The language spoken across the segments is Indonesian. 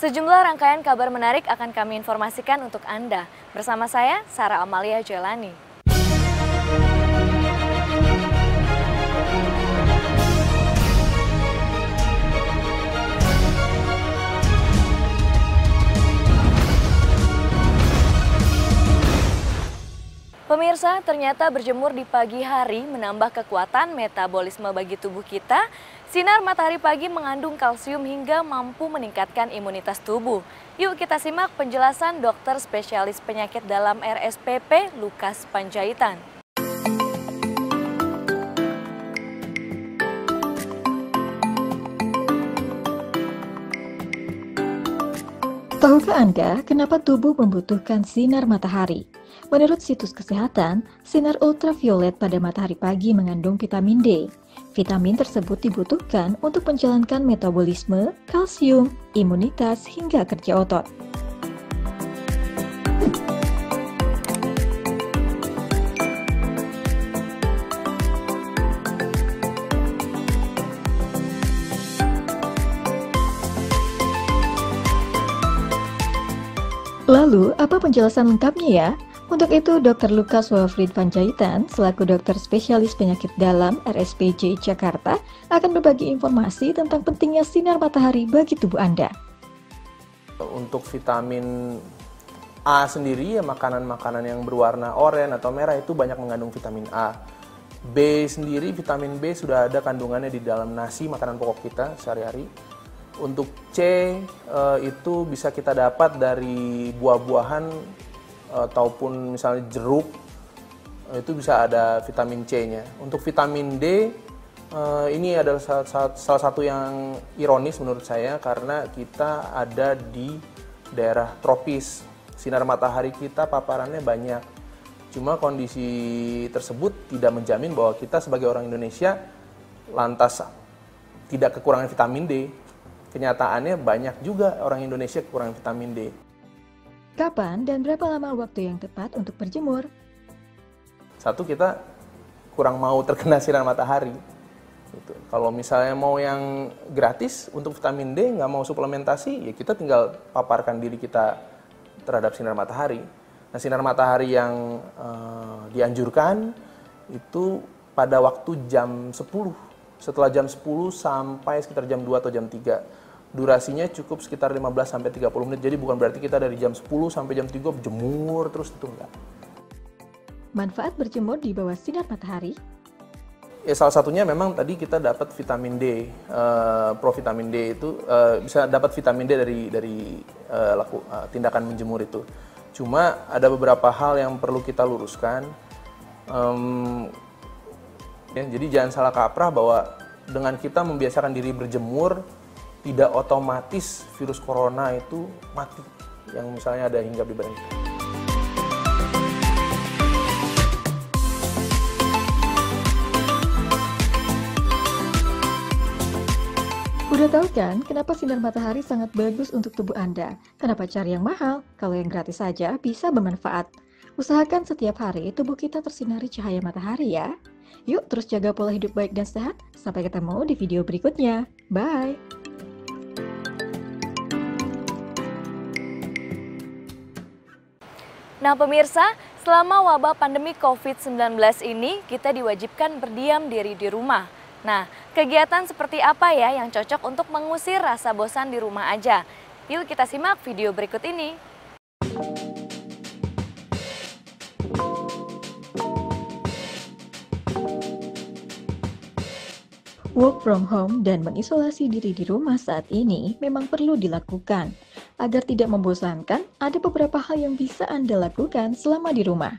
Sejumlah rangkaian kabar menarik akan kami informasikan untuk Anda. Bersama saya, Sarah Amalia Jelani. Pemirsa, ternyata berjemur di pagi hari menambah kekuatan metabolisme bagi tubuh kita. Sinar matahari pagi mengandung kalsium hingga mampu meningkatkan imunitas tubuh. Yuk kita simak penjelasan dokter spesialis penyakit dalam RSPP, Lukas Panjaitan. Tahukah Anda kenapa tubuh membutuhkan sinar matahari? Menurut situs kesehatan, sinar ultraviolet pada matahari pagi mengandung vitamin D. Vitamin tersebut dibutuhkan untuk menjalankan metabolisme, kalsium, imunitas, hingga kerja otot. Lalu, apa penjelasan lengkapnya ya? Untuk itu, Dr. Lukas Walfried Panjaitan, selaku dokter spesialis penyakit dalam RSPJ Jakarta, akan berbagi informasi tentang pentingnya sinar matahari bagi tubuh Anda. Untuk vitamin A sendiri, ya makanan-makanan yang berwarna oranye atau merah itu banyak mengandung vitamin A. B sendiri, vitamin B sudah ada kandungannya di dalam nasi, makanan pokok kita sehari-hari. Untuk C, itu bisa kita dapat dari buah-buahan ataupun misalnya jeruk, itu bisa ada vitamin C-nya. Untuk vitamin D, ini adalah salah satu yang ironis menurut saya karena kita ada di daerah tropis. Sinar matahari kita paparannya banyak. Cuma kondisi tersebut tidak menjamin bahwa kita sebagai orang Indonesia lantas tidak kekurangan vitamin D. Kenyataannya banyak juga orang Indonesia kekurangan vitamin D. Kapan dan berapa lama waktu yang tepat untuk berjemur? Satu, kita kurang mau terkena sinar matahari. Gitu. Kalau misalnya mau yang gratis untuk vitamin D, nggak mau suplementasi, ya kita tinggal paparkan diri kita terhadap sinar matahari. Nah, sinar matahari yang dianjurkan itu pada waktu jam 10. Setelah jam 10 sampai sekitar jam 2 atau jam 3. Durasinya cukup sekitar 15-30 menit, jadi bukan berarti kita dari jam 10 sampai jam 3 berjemur terus, itu enggak. Manfaat berjemur di bawah sinar matahari? Ya, salah satunya memang tadi kita dapat vitamin D, provitamin D itu bisa dapat vitamin D dari tindakan menjemur itu. Cuma ada beberapa hal yang perlu kita luruskan. Ya, jadi jangan salah kaprah bahwa dengan kita membiasakan diri berjemur, tidak otomatis virus corona itu mati, yang misalnya ada hinggap di badan kita. Udah tahu kan kenapa sinar matahari sangat bagus untuk tubuh Anda? Kenapa cari yang mahal? Kalau yang gratis saja bisa bermanfaat. Usahakan setiap hari tubuh kita tersinari cahaya matahari ya. Yuk terus jaga pola hidup baik dan sehat. Sampai ketemu di video berikutnya. Bye! Nah pemirsa, selama wabah pandemi COVID-19 ini kita diwajibkan berdiam diri di rumah. Nah, kegiatan seperti apa ya yang cocok untuk mengusir rasa bosan di rumah aja? Yuk kita simak video berikut ini. Work from home dan mengisolasi diri di rumah saat ini memang perlu dilakukan. Agar tidak membosankan, ada beberapa hal yang bisa Anda lakukan selama di rumah.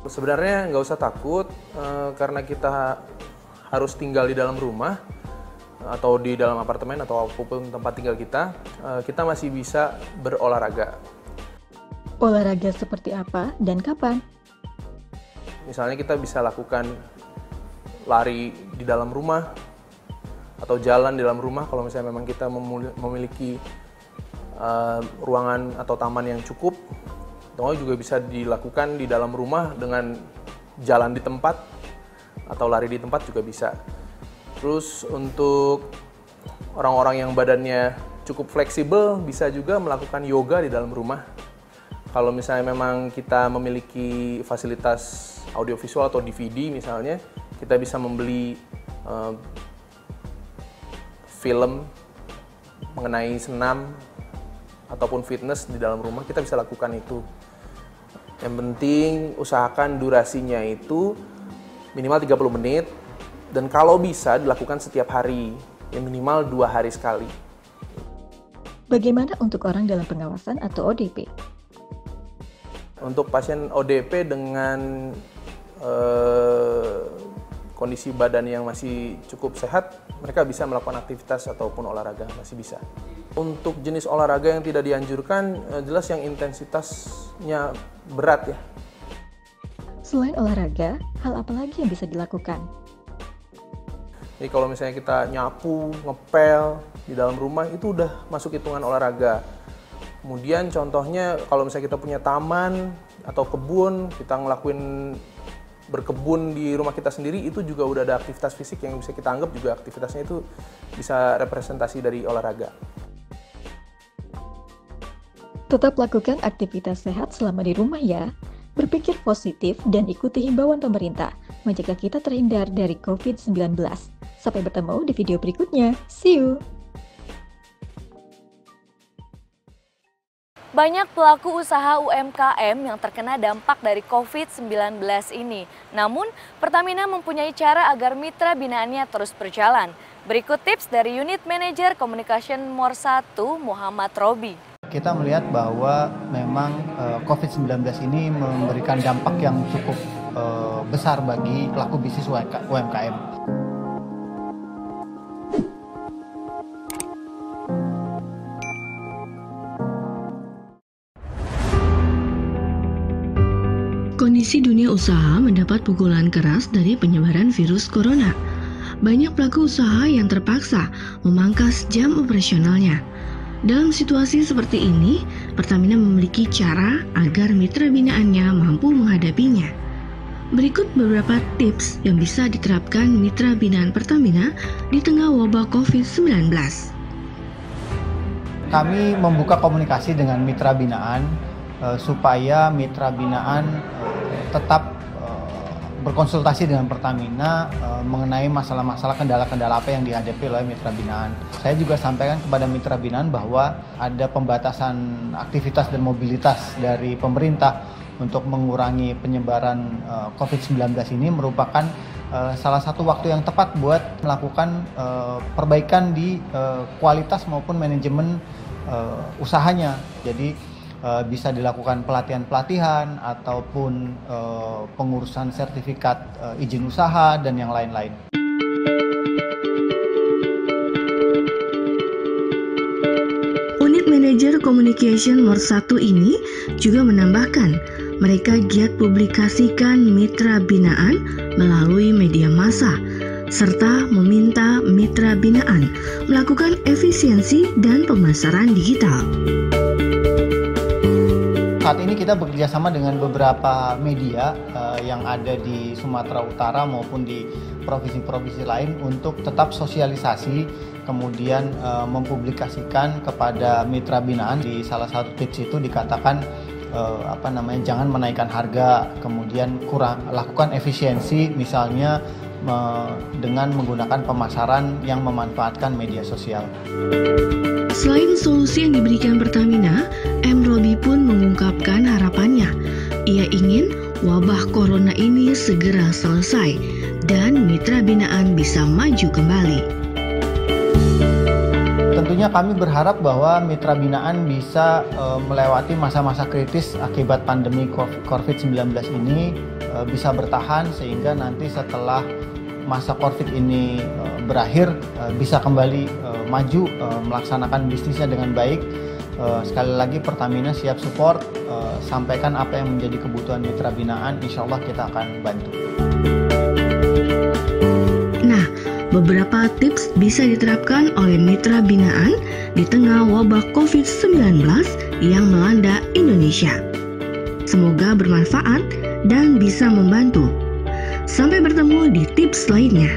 Sebenarnya nggak usah takut karena kita harus tinggal di dalam rumah atau di dalam apartemen atau apapun tempat tinggal kita masih bisa berolahraga. Olahraga seperti apa dan kapan? Misalnya kita bisa lakukan lari di dalam rumah atau jalan di dalam rumah kalau misalnya memang kita memiliki ruangan atau taman yang cukup. Atau juga bisa dilakukan di dalam rumah dengan jalan di tempat atau lari di tempat juga bisa. Terus untuk orang-orang yang badannya cukup fleksibel bisa juga melakukan yoga di dalam rumah. Kalau misalnya memang kita memiliki fasilitas audiovisual atau DVD misalnya, kita bisa membeli film mengenai senam ataupun fitness di dalam rumah, kita bisa lakukan itu. Yang penting usahakan durasinya itu minimal 30 menit dan kalau bisa dilakukan setiap hari, yang minimal 2 hari sekali. Bagaimana untuk orang dalam pengawasan atau ODP? Untuk pasien ODP dengan kondisi badan yang masih cukup sehat, mereka bisa melakukan aktivitas ataupun olahraga, masih bisa. Untuk jenis olahraga yang tidak dianjurkan, jelas yang intensitasnya berat ya. Selain olahraga, hal apa lagi yang bisa dilakukan? Jadi kalau misalnya kita nyapu, ngepel di dalam rumah, itu udah masuk hitungan olahraga. Kemudian contohnya kalau misalnya kita punya taman atau kebun, kita ngelakuin berkebun di rumah kita sendiri, itu juga udah ada aktivitas fisik yang bisa kita anggap juga aktivitasnya itu bisa representasi dari olahraga. Tetap lakukan aktivitas sehat selama di rumah ya. Berpikir positif dan ikuti himbauan pemerintah, mencegah kita terhindar dari COVID-19. Sampai bertemu di video berikutnya. See you! Banyak pelaku usaha UMKM yang terkena dampak dari COVID-19 ini. Namun, Pertamina mempunyai cara agar mitra binaannya terus berjalan. Berikut tips dari Unit Manager Communication MOR 1, Muhammad Robi. Kita melihat bahwa memang COVID-19 ini memberikan dampak yang cukup besar bagi pelaku bisnis UMKM. Kondisi dunia usaha mendapat pukulan keras dari penyebaran virus corona. Banyak pelaku usaha yang terpaksa memangkas jam operasionalnya. Dalam situasi seperti ini, Pertamina memiliki cara agar mitra binaannya mampu menghadapinya. Berikut beberapa tips yang bisa diterapkan mitra binaan Pertamina di tengah wabah COVID-19. Kami membuka komunikasi dengan mitra binaan supaya mitra binaan tetap berkonsultasi dengan Pertamina mengenai masalah-masalah kendala-kendala apa yang dihadapi oleh mitra binaan. Saya juga sampaikan kepada mitra binaan bahwa ada pembatasan aktivitas dan mobilitas dari pemerintah untuk mengurangi penyebaran COVID-19 ini merupakan salah satu waktu yang tepat buat melakukan perbaikan di kualitas maupun manajemen usahanya. Jadi bisa dilakukan pelatihan-pelatihan ataupun pengurusan sertifikat izin usaha dan yang lain-lain. Unit Manager Communication MOR 1 ini juga menambahkan, mereka giat publikasikan mitra binaan melalui media massa, serta meminta mitra binaan melakukan efisiensi dan pemasaran digital. Saat ini kita bekerjasama dengan beberapa media yang ada di Sumatera Utara maupun di provinsi-provinsi lain untuk tetap sosialisasi, kemudian mempublikasikan kepada mitra binaan. Di salah satu tips itu dikatakan jangan menaikkan harga, kemudian lakukan efisiensi, misalnya dengan menggunakan pemasaran yang memanfaatkan media sosial. Selain solusi yang diberikan Pertamina, M. Robi pun mengungkapkan harapannya. Ia ingin wabah corona ini segera selesai dan mitra binaan bisa maju kembali. Tentunya kami berharap bahwa mitra binaan bisa melewati masa-masa kritis akibat pandemi COVID-19 ini, bisa bertahan sehingga nanti setelah masa COVID ini berakhir bisa kembali maju melaksanakan bisnisnya dengan baik. Sekali lagi Pertamina siap support, sampaikan apa yang menjadi kebutuhan mitra binaan, insya Allah kita akan bantu. Nah, beberapa tips bisa diterapkan oleh mitra binaan di tengah wabah COVID-19 yang melanda Indonesia. Semoga bermanfaat dan bisa membantu. Sampai bertemu di tips lainnya.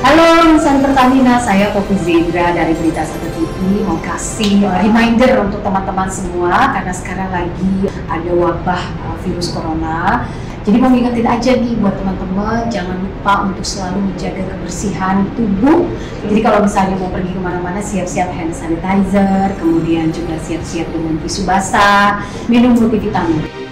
Halo insan Pertamina, saya Poppy Zendra dari Berita 1 TV mau kasih reminder untuk teman-teman semua karena sekarang lagi ada wabah virus corona. Jadi mau ngingetin aja nih buat teman-teman, jangan lupa untuk selalu menjaga kebersihan tubuh. Jadi kalau misalnya mau pergi kemana-mana, siap-siap hand sanitizer, kemudian juga siap-siap dengan tisu basah, minum multivitamin.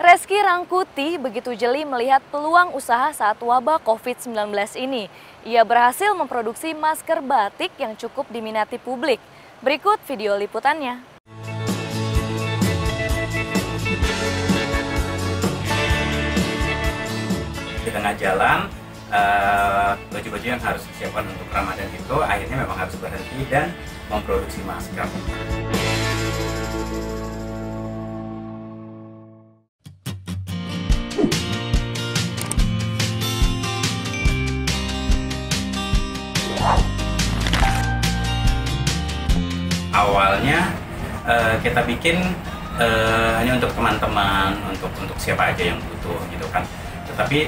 Reski Rangkuti begitu jeli melihat peluang usaha saat wabah COVID-19 ini. Ia berhasil memproduksi masker batik yang cukup diminati publik. Berikut video liputannya. Di tengah jalan, baju-baju yang harus disiapkan untuk Ramadan itu akhirnya memang harus berhenti dan memproduksi masker. Awalnya kita bikin hanya untuk teman-teman, untuk siapa aja yang butuh gitu kan. Tetapi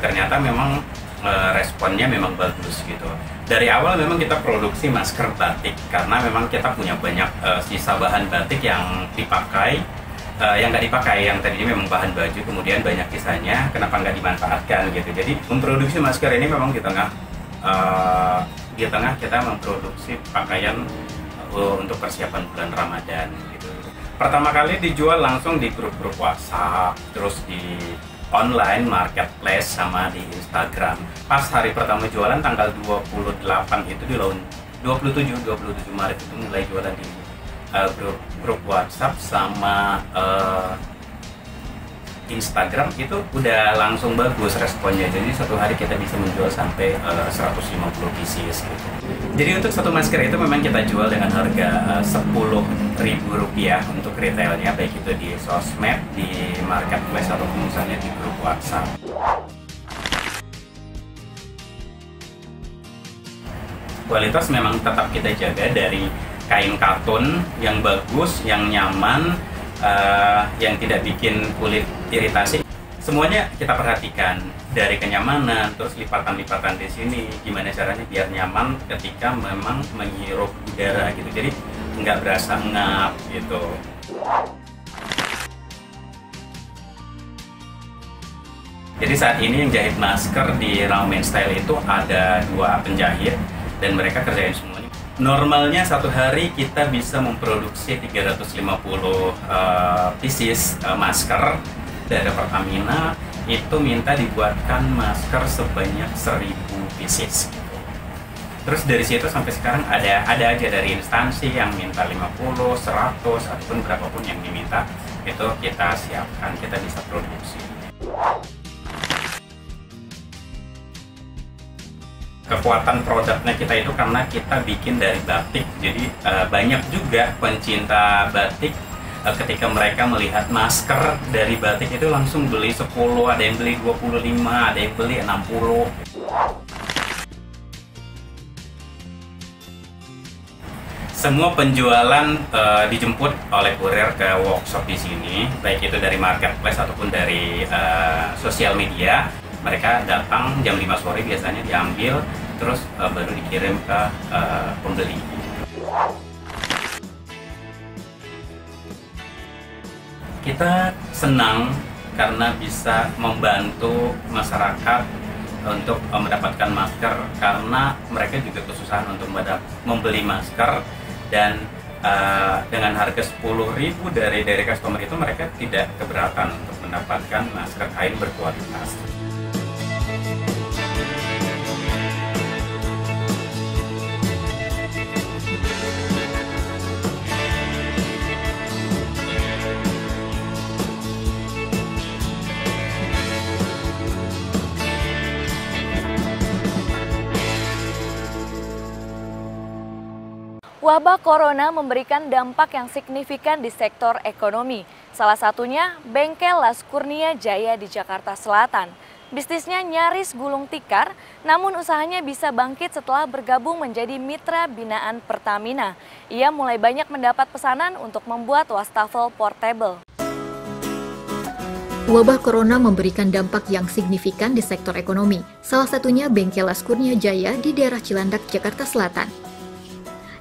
ternyata memang responnya memang bagus gitu. Dari awal memang kita produksi masker batik karena memang kita punya banyak sisa bahan batik yang dipakai, yang nggak dipakai, yang tadinya memang bahan baju, kemudian banyak sisanya, kenapa nggak dimanfaatkan gitu. Jadi memproduksi masker ini memang di tengah kita memproduksi pakaian untuk persiapan bulan Ramadan gitu. Pertama kali dijual langsung di grup-grup WhatsApp, terus di online marketplace sama di Instagram. Pas hari pertama jualan tanggal 28 itu di launch, 27 Maret itu mulai jualan di grup WhatsApp sama Instagram. Itu udah langsung bagus responnya. Jadi satu hari kita bisa menjual sampai 150 pieces gitu. Jadi untuk satu masker itu memang kita jual dengan harga Rp10.000 untuk retailnya, baik itu di sosmed, di marketplace ataupun misalnya di grup WhatsApp. Kualitas memang tetap kita jaga dari kain katun yang bagus, yang nyaman, yang tidak bikin kulit iritasi. Semuanya kita perhatikan dari kenyamanan, terus lipatan-lipatan di sini, gimana caranya biar nyaman ketika memang menghirup udara gitu. Jadi nggak berasa ngap gitu. Jadi saat ini yang jahit masker di Ramen Style itu ada 2 penjahit dan mereka kerjain semuanya. Normalnya satu hari kita bisa memproduksi 350 pieces masker. Dari Pertamina itu minta dibuatkan masker sebanyak 1000 pieces gitu. Terus dari situ sampai sekarang ada aja dari instansi yang minta 50, 100 ataupun berapapun yang diminta, itu kita siapkan, kita bisa produksi. Kekuatan produknya kita itu karena kita bikin dari batik, jadi banyak juga pencinta batik. Ketika mereka melihat masker dari batik itu langsung beli 10, ada yang beli 25, ada yang beli 60. Semua penjualan dijemput oleh kurir ke workshop di sini, baik itu dari marketplace ataupun dari sosial media. mereka datang jam 5 sore biasanya diambil, terus baru dikirim ke pembeli. Kita senang karena bisa membantu masyarakat untuk mendapatkan masker, karena mereka juga kesusahan untuk membeli masker, dan dengan harga 10.000 dari customer itu mereka tidak keberatan untuk mendapatkan masker kain berkualitas. Wabah corona memberikan dampak yang signifikan di sektor ekonomi. Salah satunya bengkel Las Kurnia Jaya di Jakarta Selatan. Bisnisnya nyaris gulung tikar, namun usahanya bisa bangkit setelah bergabung menjadi mitra binaan Pertamina. Ia mulai banyak mendapat pesanan untuk membuat wastafel portable. Wabah corona memberikan dampak yang signifikan di sektor ekonomi. Salah satunya bengkel Las Kurnia Jaya di daerah Cilandak, Jakarta Selatan.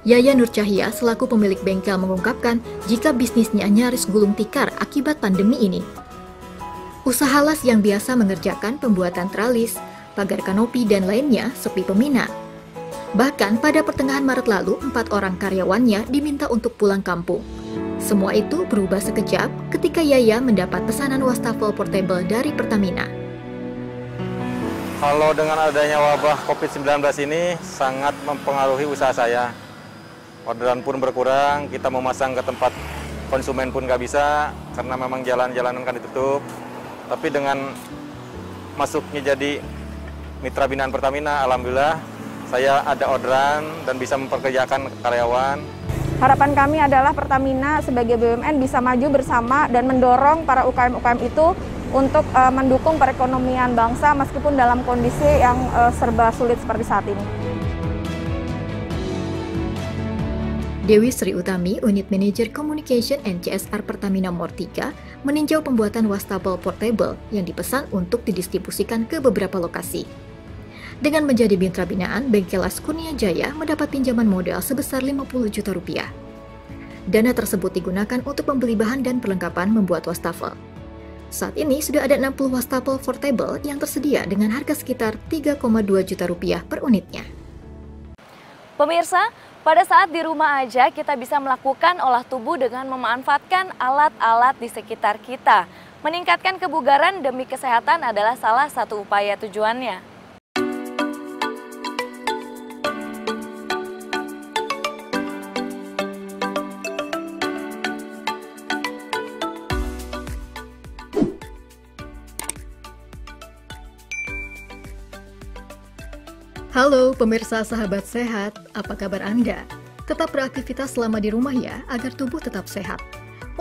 Yaya Nur Cahya selaku pemilik bengkel mengungkapkan jika bisnisnya nyaris gulung tikar akibat pandemi ini. Usaha las yang biasa mengerjakan pembuatan tralis, pagar kanopi, dan lainnya sepi peminat. Bahkan pada pertengahan Maret lalu, 4 orang karyawannya diminta untuk pulang kampung. Semua itu berubah sekejap ketika Yaya mendapat pesanan wastafel portable dari Pertamina. Kalau dengan adanya wabah COVID-19 ini sangat mempengaruhi usaha saya. Orderan pun berkurang, kita memasang ke tempat konsumen pun nggak bisa, karena memang jalan-jalanan kan ditutup. Tapi dengan masuknya jadi mitra binaan Pertamina, alhamdulillah saya ada orderan dan bisa memperkerjakan karyawan. Harapan kami adalah Pertamina sebagai BUMN bisa maju bersama dan mendorong para UKM-UKM itu untuk mendukung perekonomian bangsa meskipun dalam kondisi yang serba sulit seperti saat ini. Dewi Sri Utami, Unit Manager Communication and CSR Pertamina Mor 3, meninjau pembuatan wastafel portable yang dipesan untuk didistribusikan ke beberapa lokasi. Dengan menjadi mitra binaan, bengkel Las Kurnia Jaya mendapat pinjaman modal sebesar 50 juta rupiah. Dana tersebut digunakan untuk membeli bahan dan perlengkapan membuat wastafel. Saat ini sudah ada 60 wastafel portable yang tersedia dengan harga sekitar 3,2 juta rupiah per unitnya. Pemirsa, pada saat di rumah aja kita bisa melakukan olah tubuh dengan memanfaatkan alat-alat di sekitar kita. Meningkatkan kebugaran demi kesehatan adalah salah satu upaya tujuannya. Halo pemirsa sahabat sehat, apa kabar Anda? Tetap beraktivitas selama di rumah ya, agar tubuh tetap sehat.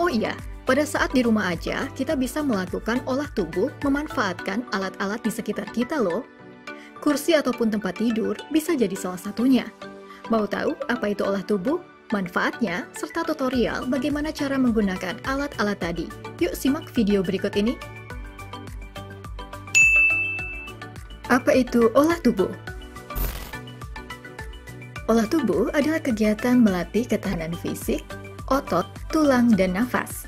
Oh iya, pada saat di rumah aja, kita bisa melakukan olah tubuh memanfaatkan alat-alat di sekitar kita loh. Kursi ataupun tempat tidur bisa jadi salah satunya. Mau tahu apa itu olah tubuh? Manfaatnya, serta tutorial bagaimana cara menggunakan alat-alat tadi. Yuk simak video berikut ini. Apa itu olah tubuh? Olah tubuh adalah kegiatan melatih ketahanan fisik, otot, tulang, dan nafas.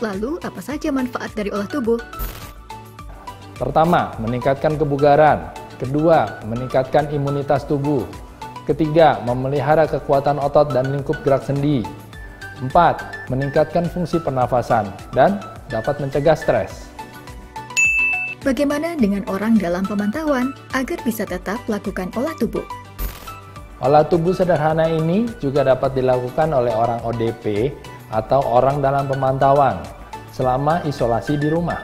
Lalu, apa saja manfaat dari olah tubuh? Pertama, meningkatkan kebugaran. Kedua, meningkatkan imunitas tubuh. Ketiga, memelihara kekuatan otot dan lingkup gerak sendi. 4, meningkatkan fungsi pernafasan dan dapat mencegah stres. Bagaimana dengan orang dalam pemantauan agar bisa tetap melakukan olah tubuh? Olah tubuh sederhana ini juga dapat dilakukan oleh orang ODP atau orang dalam pemantauan selama isolasi di rumah.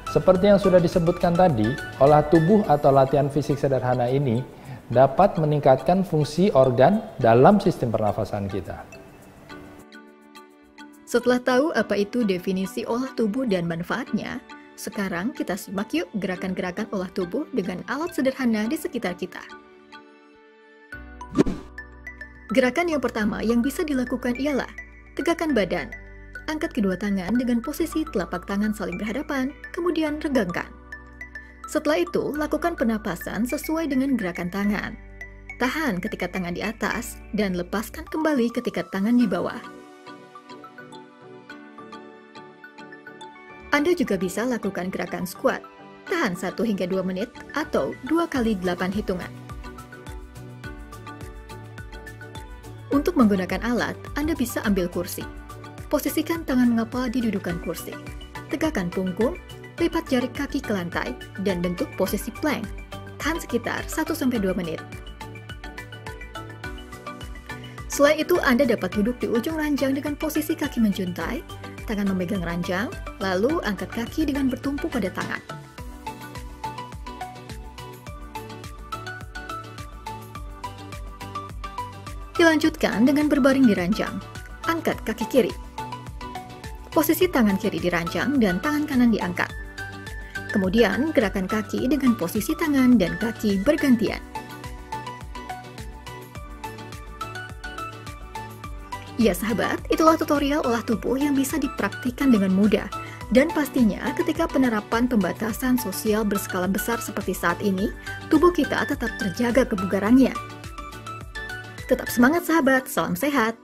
Seperti yang sudah disebutkan tadi, olah tubuh atau latihan fisik sederhana ini dapat meningkatkan fungsi organ dalam sistem pernafasan kita. Setelah tahu apa itu definisi olah tubuh dan manfaatnya, sekarang kita simak yuk gerakan-gerakan olah tubuh dengan alat sederhana di sekitar kita. Gerakan yang pertama yang bisa dilakukan ialah tegakkan badan. angkat kedua tangan dengan posisi telapak tangan saling berhadapan, kemudian regangkan. Setelah itu, lakukan penapasan sesuai dengan gerakan tangan. Tahan ketika tangan di atas dan lepaskan kembali ketika tangan di bawah. Anda juga bisa lakukan gerakan squat. Tahan 1 hingga 2 menit atau 2 kali 8 hitungan. Untuk menggunakan alat, Anda bisa ambil kursi. Posisikan tangan mengepal di dudukan kursi. Tegakkan punggung, lipat jari kaki ke lantai, dan bentuk posisi plank. Tahan sekitar 1-2 menit. Selain itu, Anda dapat duduk di ujung ranjang dengan posisi kaki menjuntai, tangan memegang ranjang, lalu angkat kaki dengan bertumpu pada tangan. Dilanjutkan dengan berbaring di ranjang. Angkat kaki kiri. Posisi tangan kiri di ranjang dan tangan kanan diangkat. Kemudian, gerakan kaki dengan posisi tangan dan kaki bergantian. Ya sahabat, itulah tutorial olah tubuh yang bisa dipraktikkan dengan mudah. Dan pastinya ketika penerapan pembatasan sosial berskala besar seperti saat ini, tubuh kita tetap terjaga kebugarannya. Tetap semangat sahabat, salam sehat!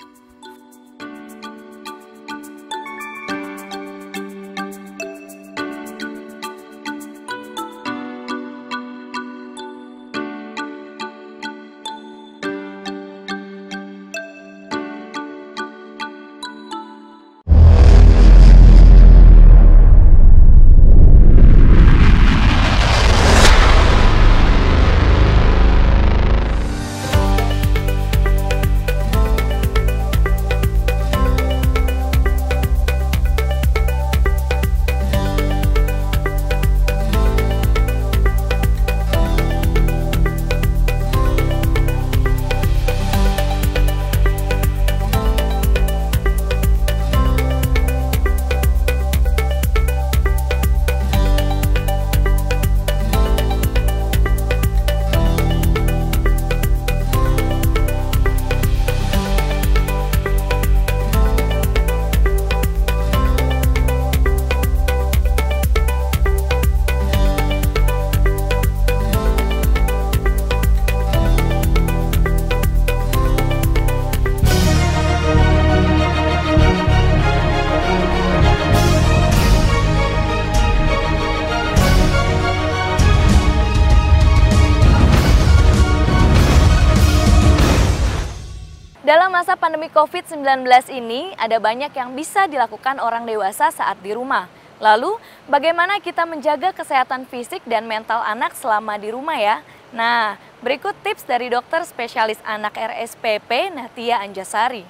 Dalam masa pandemi COVID-19 ini, ada banyak yang bisa dilakukan orang dewasa saat di rumah. Lalu, bagaimana kita menjaga kesehatan fisik dan mental anak selama di rumah ya? Nah, berikut tips dari dokter spesialis anak RSPP Natia Anjasari.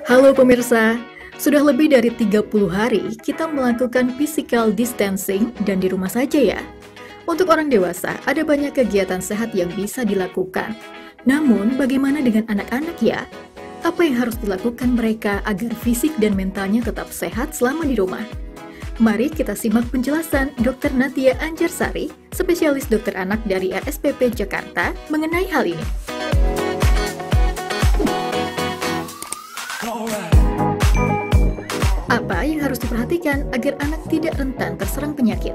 Halo pemirsa, sudah lebih dari 30 hari kita melakukan physical distancing dan di rumah saja ya. Untuk orang dewasa, ada banyak kegiatan sehat yang bisa dilakukan. Namun, bagaimana dengan anak-anak ya? Apa yang harus dilakukan mereka agar fisik dan mentalnya tetap sehat selama di rumah? Mari kita simak penjelasan Dr. Natia Anjasari, spesialis dokter anak dari RSPP Jakarta, mengenai hal ini. Apa yang harus diperhatikan agar anak tidak rentan terserang penyakit?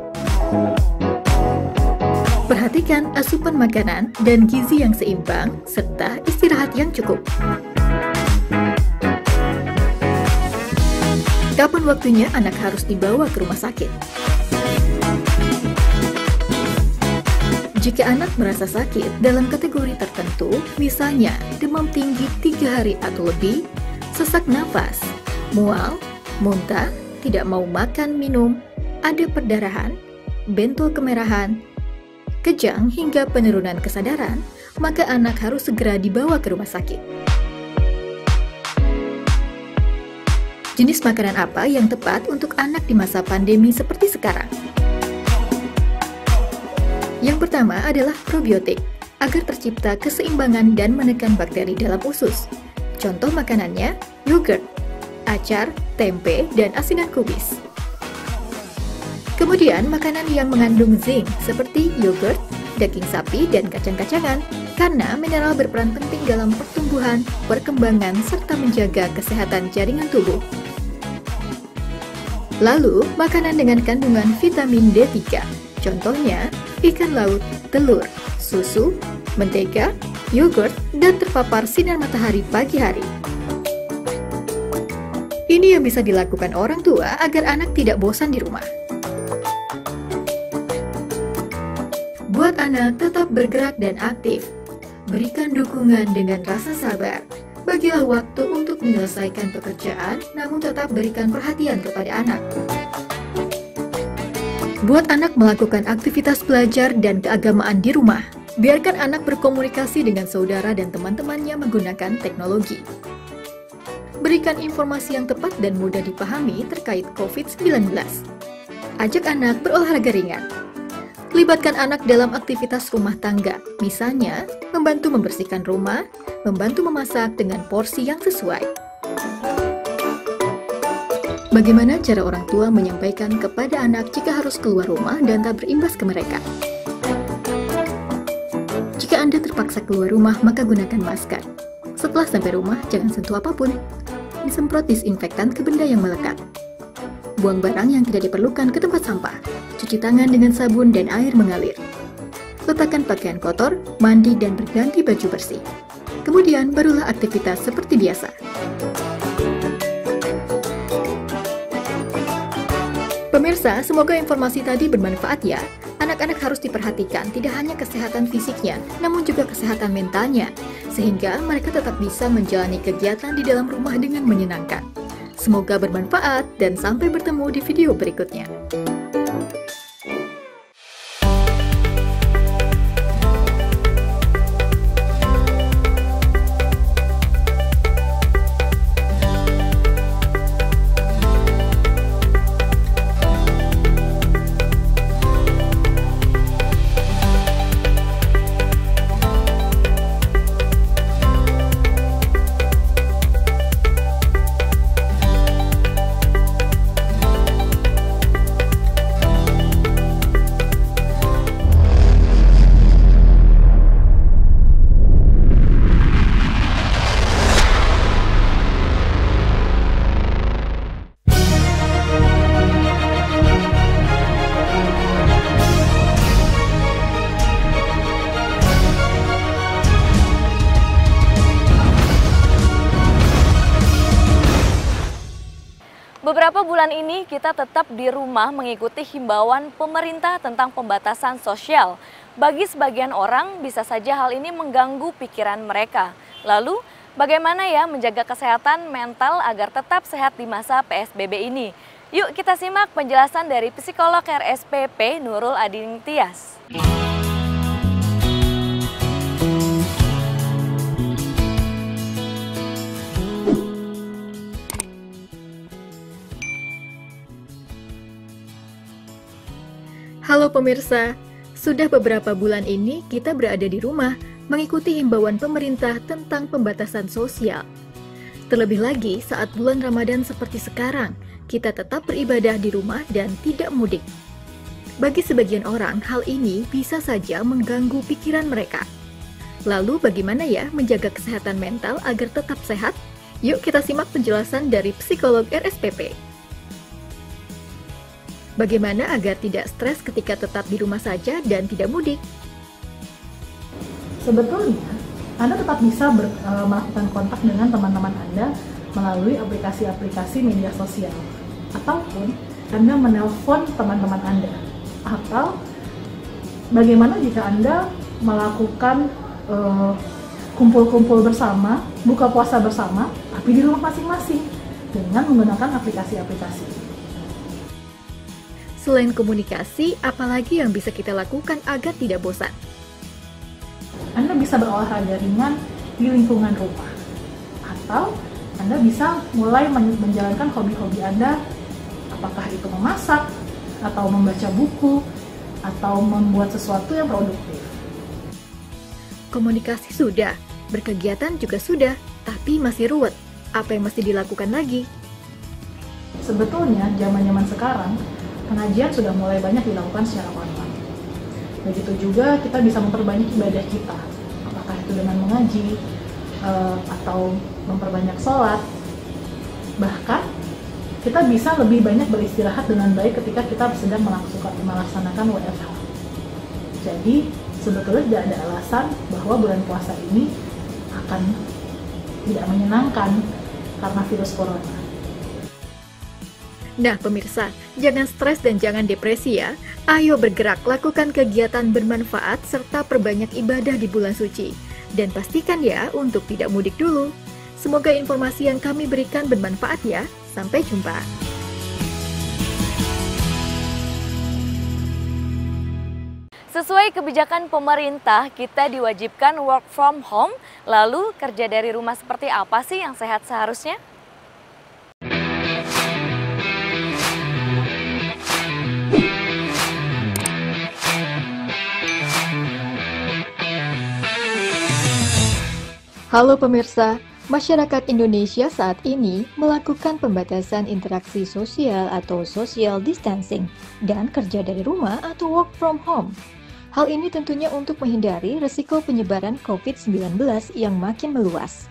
Perhatikan asupan makanan dan gizi yang seimbang, serta istirahat yang cukup. Kapan waktunya anak harus dibawa ke rumah sakit? Jika anak merasa sakit dalam kategori tertentu, misalnya demam tinggi 3 hari atau lebih, sesak nafas, mual, muntah, tidak mau makan minum, ada perdarahan, bentul kemerahan, kejang hingga penurunan kesadaran, maka anak harus segera dibawa ke rumah sakit. Jenis makanan apa yang tepat untuk anak di masa pandemi seperti sekarang? Yang pertama adalah probiotik, agar tercipta keseimbangan dan menekan bakteri dalam usus. Contoh makanannya, yogurt, acar, tempe, dan asinan kubis. Kemudian, makanan yang mengandung zinc seperti yogurt, daging sapi, dan kacang-kacangan karena mineral berperan penting dalam pertumbuhan, perkembangan, serta menjaga kesehatan jaringan tubuh. Lalu, makanan dengan kandungan vitamin D3, contohnya ikan laut, telur, susu, mentega, yogurt, dan terpapar sinar matahari pagi hari. Ini yang bisa dilakukan orang tua agar anak tidak bosan di rumah. Buat anak tetap bergerak dan aktif. Berikan dukungan dengan rasa sabar. Bagilah waktu untuk menyelesaikan pekerjaan, namun tetap berikan perhatian kepada anak. Buat anak melakukan aktivitas belajar dan keagamaan di rumah. Biarkan anak berkomunikasi dengan saudara dan teman-temannya menggunakan teknologi. Berikan informasi yang tepat dan mudah dipahami terkait COVID-19. Ajak anak berolahraga ringan. Libatkan anak dalam aktivitas rumah tangga, misalnya membantu membersihkan rumah, membantu memasak dengan porsi yang sesuai. Bagaimana cara orang tua menyampaikan kepada anak jika harus keluar rumah dan tak berimbas ke mereka? Jika Anda terpaksa keluar rumah, maka gunakan masker. Setelah sampai rumah, jangan sentuh apapun. Disemprot disinfektan ke benda yang melekat. Buang barang yang tidak diperlukan ke tempat sampah. Cuci tangan dengan sabun dan air mengalir. Letakkan pakaian kotor, mandi dan berganti baju bersih. Kemudian barulah aktivitas seperti biasa. Pemirsa, semoga informasi tadi bermanfaat ya. Anak-anak harus diperhatikan tidak hanya kesehatan fisiknya, namun juga kesehatan mentalnya, sehingga mereka tetap bisa menjalani kegiatan di dalam rumah dengan menyenangkan. Semoga bermanfaat dan sampai bertemu di video berikutnya. Beberapa bulan ini kita tetap di rumah mengikuti himbauan pemerintah tentang pembatasan sosial. Bagi sebagian orang, bisa saja hal ini mengganggu pikiran mereka. Lalu, bagaimana ya menjaga kesehatan mental agar tetap sehat di masa PSBB ini? Yuk kita simak penjelasan dari psikolog RSPP Nurul Ading Tias. Halo pemirsa, sudah beberapa bulan ini kita berada di rumah mengikuti himbauan pemerintah tentang pembatasan sosial. Terlebih lagi saat bulan Ramadan seperti sekarang, kita tetap beribadah di rumah dan tidak mudik. Bagi sebagian orang, hal ini bisa saja mengganggu pikiran mereka. Lalu bagaimana ya menjaga kesehatan mental agar tetap sehat? Yuk kita simak penjelasan dari psikolog RSPP. Bagaimana agar tidak stres ketika tetap di rumah saja dan tidak mudik? Sebetulnya, Anda tetap bisa melakukan kontak dengan teman-teman Anda melalui aplikasi-aplikasi media sosial. Ataupun Anda menelpon teman-teman Anda. Atau bagaimana jika Anda melakukan kumpul-kumpul bersama, buka puasa bersama, tapi di rumah masing-masing dengan menggunakan aplikasi-aplikasi. Selain komunikasi, apalagi yang bisa kita lakukan agar tidak bosan? Anda bisa berolahraga ringan di lingkungan rumah. Atau Anda bisa mulai menjalankan hobi-hobi Anda, apakah itu memasak, atau membaca buku, atau membuat sesuatu yang produktif. Komunikasi sudah, berkegiatan juga sudah, tapi masih ruwet. Apa yang mesti dilakukan lagi? Sebetulnya, zaman-zaman sekarang, pengajian sudah mulai banyak dilakukan secara online. Begitu juga kita bisa memperbanyak ibadah kita. Apakah dengan mengaji atau memperbanyak sholat. Bahkan kita bisa lebih banyak beristirahat dengan baik ketika kita sedang melaksanakan WFH. Jadi sebetulnya tidak ada alasan bahwa bulan puasa ini akan tidak menyenangkan karena virus corona. Nah pemirsa, jangan stres dan jangan depresi ya. Ayo bergerak, lakukan kegiatan bermanfaat serta perbanyak ibadah di bulan suci. Dan pastikan ya untuk tidak mudik dulu. Semoga informasi yang kami berikan bermanfaat ya. Sampai jumpa. Sesuai kebijakan pemerintah, kita diwajibkan work from home. Lalu kerja dari rumah seperti apa sih yang sehat seharusnya? Halo pemirsa, masyarakat Indonesia saat ini melakukan pembatasan interaksi sosial atau social distancing dan kerja dari rumah atau work from home. Hal ini tentunya untuk menghindari risiko penyebaran COVID-19 yang makin meluas.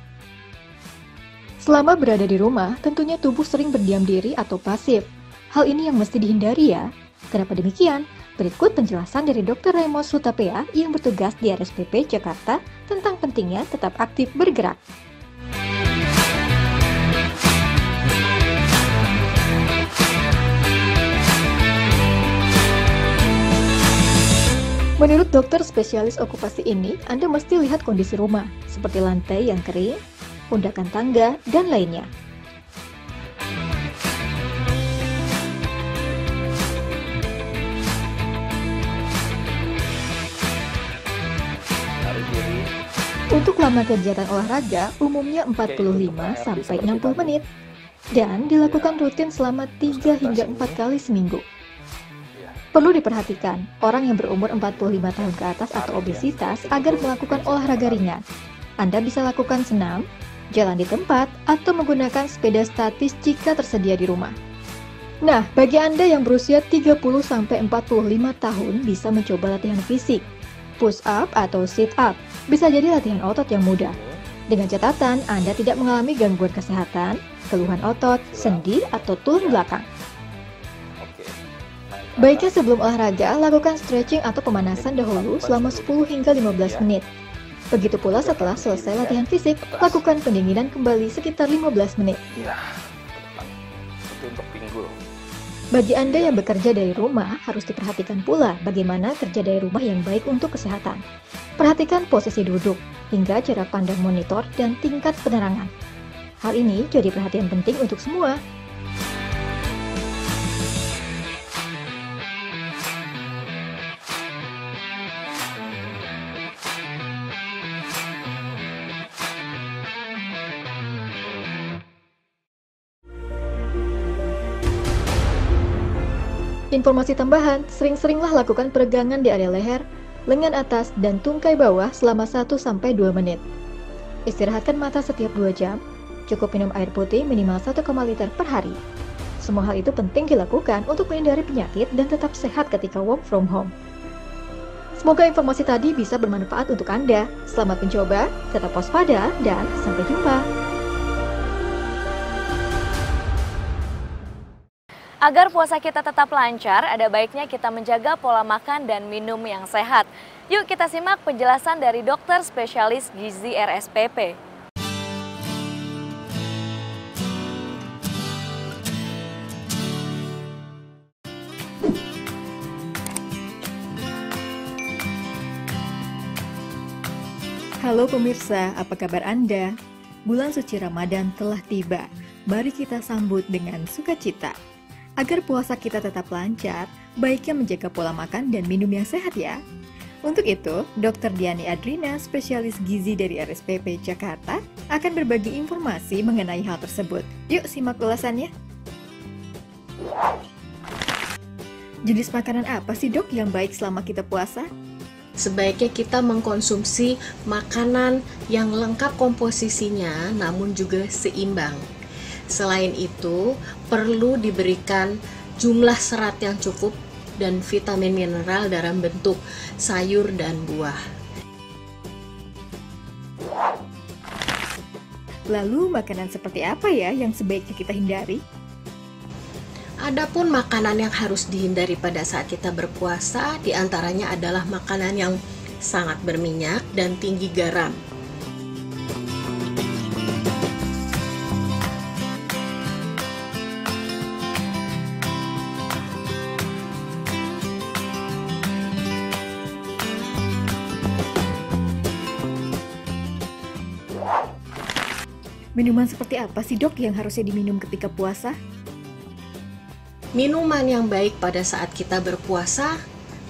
Selama berada di rumah, tentunya tubuh sering berdiam diri atau pasif. Hal ini yang mesti dihindari ya. Kenapa demikian? Berikut penjelasan dari Dr. Remos Hutapea yang bertugas di RSPP Jakarta tentang pentingnya tetap aktif bergerak. Menurut dokter spesialis okupasi ini, Anda mesti lihat kondisi rumah, seperti lantai yang kering, undakan tangga, dan lainnya. Untuk lama kegiatan olahraga umumnya 45-60 menit dan dilakukan rutin selama 3 hingga 4 kali seminggu. Perlu diperhatikan, orang yang berumur 45 tahun ke atas atau obesitas agar melakukan olahraga ringan. Anda bisa lakukan senam, jalan di tempat, atau menggunakan sepeda statis jika tersedia di rumah. Nah, bagi Anda yang berusia 30-45 tahun bisa mencoba latihan fisik, push up atau sit up, bisa jadi latihan otot yang mudah. Dengan catatan, Anda tidak mengalami gangguan kesehatan, keluhan otot, sendi, atau tulang belakang. Baiknya sebelum olahraga, lakukan stretching atau pemanasan dahulu selama 10 hingga 15 menit. Begitu pula setelah selesai latihan fisik, lakukan pendinginan kembali sekitar 15 menit. Untuk pinggul. Bagi Anda yang bekerja dari rumah, harus diperhatikan pula bagaimana kerja dari rumah yang baik untuk kesehatan. Perhatikan posisi duduk, hingga cara pandang monitor dan tingkat penerangan. Hal ini jadi perhatian penting untuk semua. Informasi tambahan, sering-seringlah lakukan peregangan di area leher, lengan atas, dan tungkai bawah selama 1-2 menit. Istirahatkan mata setiap 2 jam, cukup minum air putih minimal 1,5 liter per hari. Semua hal itu penting dilakukan untuk menghindari penyakit dan tetap sehat ketika work from home. Semoga informasi tadi bisa bermanfaat untuk Anda. Selamat mencoba, tetap waspada, dan sampai jumpa. Agar puasa kita tetap lancar, ada baiknya kita menjaga pola makan dan minum yang sehat. Yuk kita simak penjelasan dari dokter spesialis gizi RSPP. Halo pemirsa, apa kabar Anda? Bulan suci Ramadan telah tiba. Mari kita sambut dengan sukacita. Agar puasa kita tetap lancar, baiknya menjaga pola makan dan minum yang sehat ya. Untuk itu, Dr. Diani Adrina, spesialis gizi dari RSPP Jakarta, akan berbagi informasi mengenai hal tersebut. Yuk simak ulasannya. Jenis makanan apa sih dok yang baik selama kita puasa? Sebaiknya kita mengkonsumsi makanan yang lengkap komposisinya namun juga seimbang. Selain itu, perlu diberikan jumlah serat yang cukup dan vitamin mineral dalam bentuk sayur dan buah. Lalu makanan seperti apa ya yang sebaiknya kita hindari? Adapun makanan yang harus dihindari pada saat kita berpuasa, diantaranya adalah makanan yang sangat berminyak dan tinggi garam. Minuman seperti apa sih dok yang harusnya diminum ketika puasa? Minuman yang baik pada saat kita berpuasa,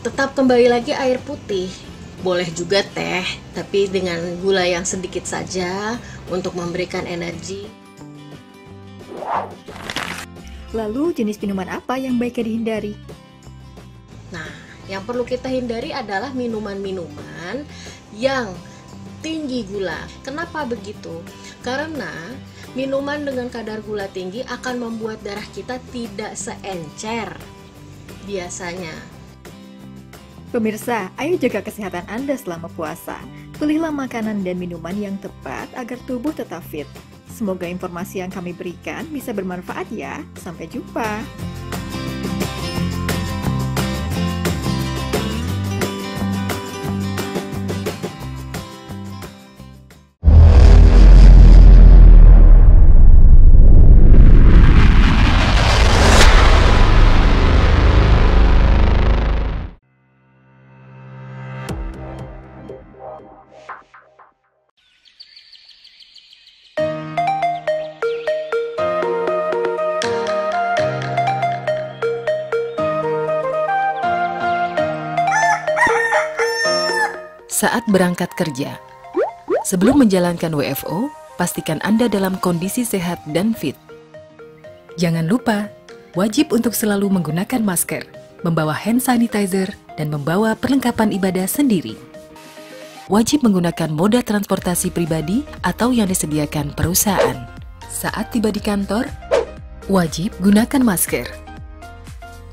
tetap kembali lagi air putih. Boleh juga teh, tapi dengan gula yang sedikit saja untuk memberikan energi. Lalu jenis minuman apa yang baiknya dihindari? Nah, yang perlu kita hindari adalah minuman-minuman yang tinggi gula. Kenapa begitu? Karena minuman dengan kadar gula tinggi akan membuat darah kita tidak seencer biasanya. Pemirsa, ayo jaga kesehatan Anda selama puasa. Pilihlah makanan dan minuman yang tepat agar tubuh tetap fit. Semoga informasi yang kami berikan bisa bermanfaat ya. Sampai jumpa. Saat berangkat kerja, sebelum menjalankan WFO, pastikan Anda dalam kondisi sehat dan fit. Jangan lupa, wajib untuk selalu menggunakan masker, membawa hand sanitizer, dan membawa perlengkapan ibadah sendiri. Wajib menggunakan moda transportasi pribadi atau yang disediakan perusahaan. Saat tiba di kantor, wajib gunakan masker.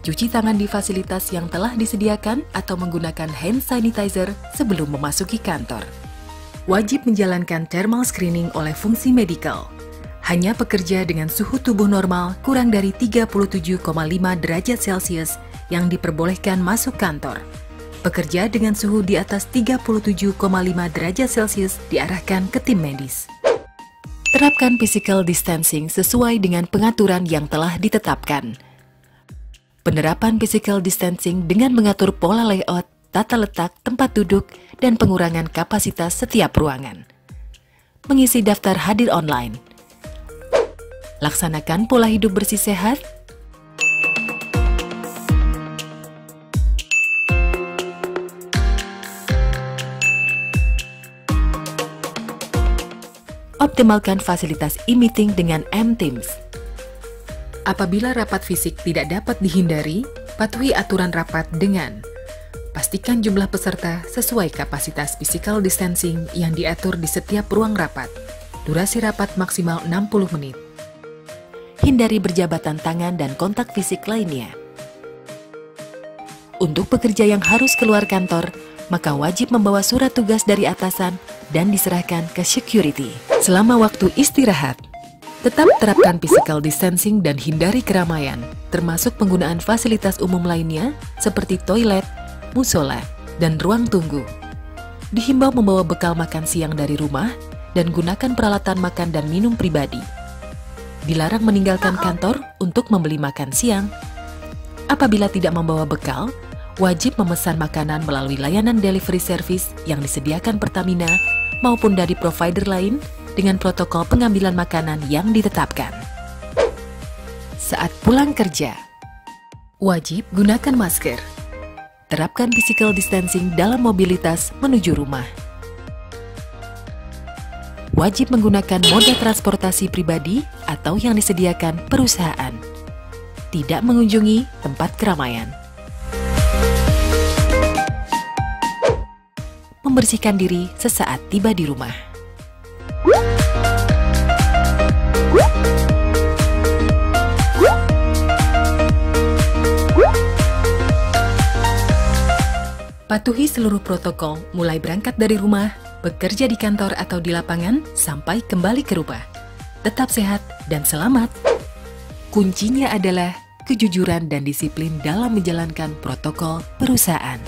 Cuci tangan di fasilitas yang telah disediakan atau menggunakan hand sanitizer sebelum memasuki kantor. Wajib menjalankan thermal screening oleh fungsi medikal. Hanya pekerja dengan suhu tubuh normal kurang dari 37,5 derajat Celcius yang diperbolehkan masuk kantor. Pekerja dengan suhu di atas 37,5 derajat Celcius diarahkan ke tim medis. Terapkan physical distancing sesuai dengan pengaturan yang telah ditetapkan. Penerapan physical distancing dengan mengatur pola layout, tata letak, tempat duduk, dan pengurangan kapasitas setiap ruangan. Mengisi daftar hadir online. Laksanakan pola hidup bersih sehat. Optimalkan fasilitas e-meeting dengan M-Teams. Apabila rapat fisik tidak dapat dihindari, patuhi aturan rapat dengan pastikan jumlah peserta sesuai kapasitas physical distancing yang diatur di setiap ruang rapat. Durasi rapat maksimal 60 menit. Hindari berjabatan tangan dan kontak fisik lainnya. Untuk pekerja yang harus keluar kantor, maka wajib membawa surat tugas dari atasan dan diserahkan ke security. Selama waktu istirahat, tetap terapkan physical distancing dan hindari keramaian, termasuk penggunaan fasilitas umum lainnya seperti toilet, musola, dan ruang tunggu. Dihimbau membawa bekal makan siang dari rumah dan gunakan peralatan makan dan minum pribadi. Dilarang meninggalkan kantor untuk membeli makan siang. Apabila tidak membawa bekal, wajib memesan makanan melalui layanan delivery service yang disediakan Pertamina maupun dari provider lain dengan protokol pengambilan makanan yang ditetapkan. Saat pulang kerja, wajib gunakan masker. Terapkan physical distancing dalam mobilitas menuju rumah. Wajib menggunakan moda transportasi pribadi atau yang disediakan perusahaan. Tidak mengunjungi tempat keramaian. Membersihkan diri sesaat tiba di rumah. Patuhi seluruh protokol mulai berangkat dari rumah, bekerja di kantor atau di lapangan, sampai kembali ke rumah. tetap sehat dan selamat. Kuncinya adalah kejujuran dan disiplin dalam menjalankan protokol perusahaan.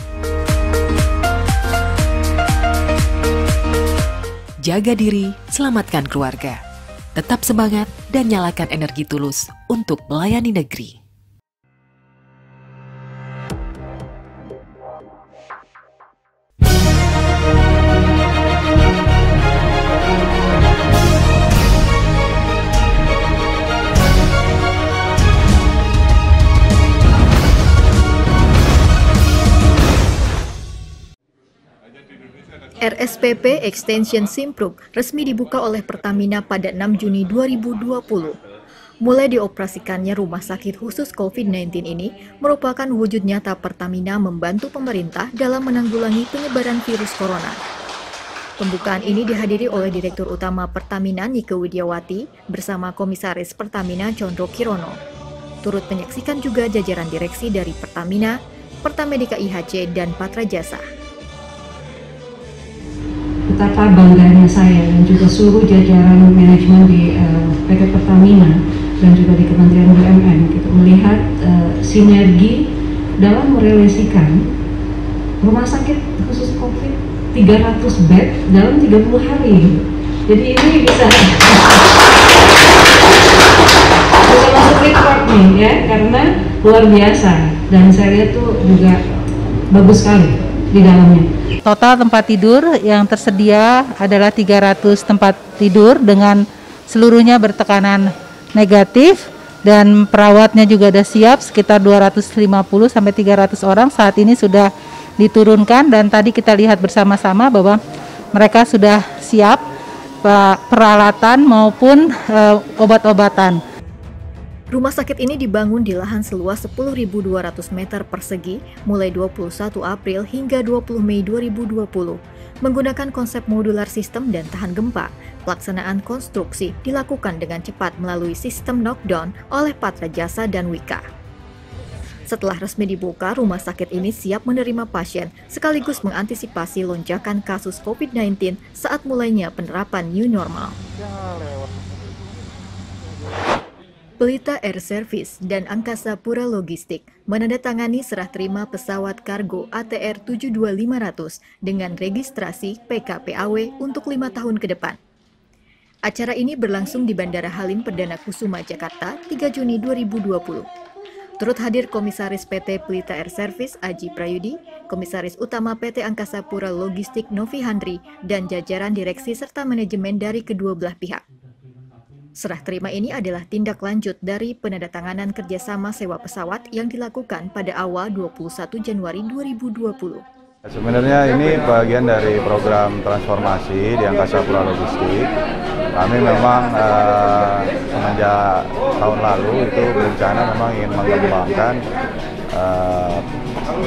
Jaga diri, selamatkan keluarga. Tetap semangat dan nyalakan energi tulus untuk melayani negeri. RSPP Extension Simpruk resmi dibuka oleh Pertamina pada 6 Juni 2020. Mulai dioperasikannya rumah sakit khusus COVID-19 ini merupakan wujud nyata Pertamina membantu pemerintah dalam menanggulangi penyebaran virus corona. Pembukaan ini dihadiri oleh Direktur Utama Pertamina Nike Widiawati bersama Komisaris Pertamina Condro Kirono. Turut menyaksikan juga jajaran direksi dari Pertamina, Pertamedika IHC, dan Patra Jasa. Betapa bangganya saya dan juga seluruh jajaran manajemen di PT Pertamina dan juga di Kementerian BUMN gitu, melihat sinergi dalam merelasikan rumah sakit khusus COVID 300 bed dalam 30 hari. Jadi ini bisa masuk report nih ya, karena luar biasa dan saya lihat tuh juga bagus sekali di dalamnya. Total tempat tidur yang tersedia adalah 300 tempat tidur dengan seluruhnya bertekanan negatif dan perawatnya juga sudah siap sekitar 250 sampai 300 orang saat ini sudah diturunkan dan tadi kita lihat bersama-sama bahwa mereka sudah siap peralatan maupun obat-obatan. Rumah sakit ini dibangun di lahan seluas 10.200 meter persegi mulai 21 April hingga 20 Mei 2020. Menggunakan konsep modular sistem dan tahan gempa, pelaksanaan konstruksi dilakukan dengan cepat melalui sistem knockdown oleh Patra Jasa dan Wika. Setelah resmi dibuka, rumah sakit ini siap menerima pasien sekaligus mengantisipasi lonjakan kasus COVID-19 saat mulainya penerapan new normal. Pelita Air Service dan Angkasa Pura Logistik menandatangani serah terima pesawat kargo ATR 72500 dengan registrasi PKPAW untuk 5 tahun ke depan. Acara ini berlangsung di Bandara Halim Perdana Kusuma, Jakarta, 3 Juni 2020. Turut hadir Komisaris PT Pelita Air Service Aji Prayudi, Komisaris Utama PT Angkasa Pura Logistik Novi Handri, dan jajaran direksi serta manajemen dari kedua belah pihak. Serah terima ini adalah tindak lanjut dari penandatanganan kerjasama sewa pesawat yang dilakukan pada awal 21 Januari 2020. Sebenarnya ini bagian dari program transformasi di Angkasa Pura Logistik. Kami memang semenjak tahun lalu itu berencana memang ingin mengembangkan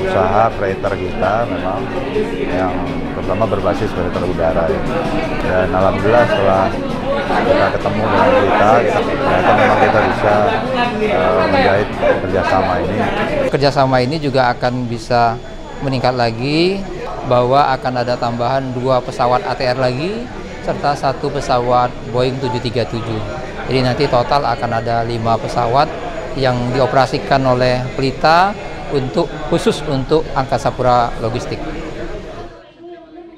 usaha freighter kita memang yang terutama berbasis freighter udara ya. Dan alhamdulillah setelah kita ketemu dengan kita, ternyata memang kita bisa menjahit kerjasama ini. Kerjasama ini juga akan bisa meningkat lagi, bahwa akan ada tambahan 2 pesawat ATR lagi, serta 1 pesawat Boeing 737. Jadi nanti total akan ada 5 pesawat yang dioperasikan oleh Pelita khusus untuk Angkasa Pura Logistik.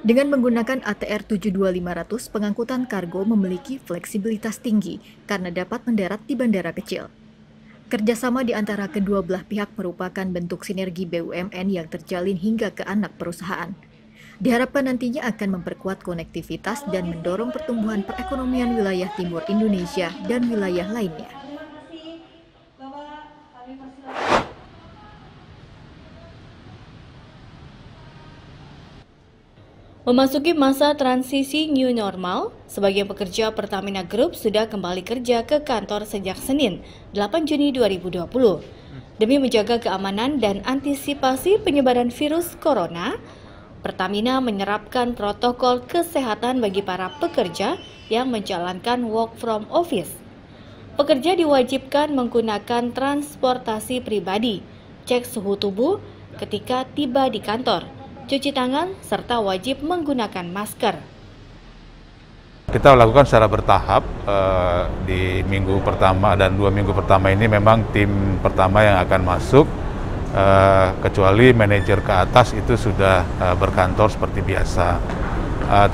Dengan menggunakan ATR 72500, pengangkutan kargo memiliki fleksibilitas tinggi karena dapat mendarat di bandara kecil. Kerjasama di antara kedua belah pihak merupakan bentuk sinergi BUMN yang terjalin hingga ke anak perusahaan. Diharapkan nantinya akan memperkuat konektivitas dan mendorong pertumbuhan perekonomian wilayah timur Indonesia dan wilayah lainnya. Memasuki masa transisi new normal, sebagian pekerja Pertamina Group sudah kembali kerja ke kantor sejak Senin, 8 Juni 2020. Demi menjaga keamanan dan antisipasi penyebaran virus corona, Pertamina menerapkan protokol kesehatan bagi para pekerja yang menjalankan work from office. Pekerja diwajibkan menggunakan transportasi pribadi, cek suhu tubuh ketika tiba di kantor, cuci tangan, serta wajib menggunakan masker. Kita lakukan secara bertahap di minggu pertama dan 2 minggu pertama ini memang tim pertama yang akan masuk, kecuali manajer ke atas itu sudah berkantor seperti biasa.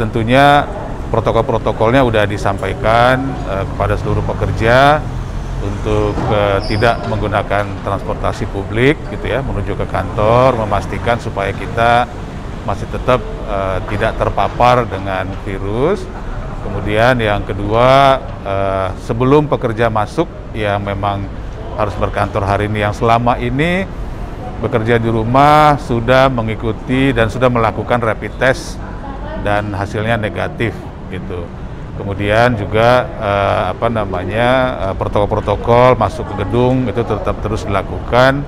Tentunya protokol-protokolnya sudah disampaikan kepada seluruh pekerja untuk tidak menggunakan transportasi publik gitu ya, menuju ke kantor, memastikan supaya kita masih tetap tidak terpapar dengan virus. Kemudian yang kedua, sebelum pekerja masuk yang memang harus berkantor hari ini, yang selama ini bekerja di rumah sudah mengikuti dan sudah melakukan rapid test dan hasilnya negatif gitu. Kemudian juga protokol-protokol masuk ke gedung itu tetap terus dilakukan,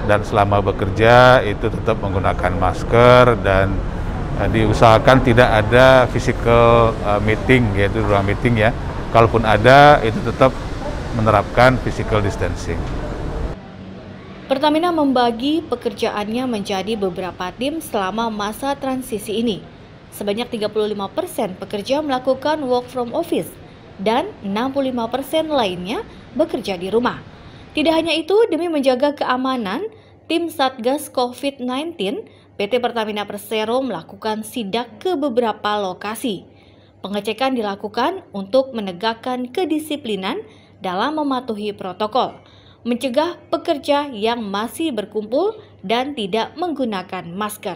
dan selama bekerja itu tetap menggunakan masker dan diusahakan tidak ada physical meeting, yaitu ruang meeting ya. Kalaupun ada, itu tetap menerapkan physical distancing. Pertamina membagi pekerjaannya menjadi beberapa tim selama masa transisi ini. Sebanyak 35% pekerja melakukan work from office dan 65% lainnya bekerja di rumah. Tidak hanya itu, demi menjaga keamanan, tim Satgas COVID-19 PT Pertamina Persero melakukan sidak ke beberapa lokasi. Pengecekan dilakukan untuk menegakkan kedisiplinan dalam mematuhi protokol, mencegah pekerja yang masih berkumpul dan tidak menggunakan masker.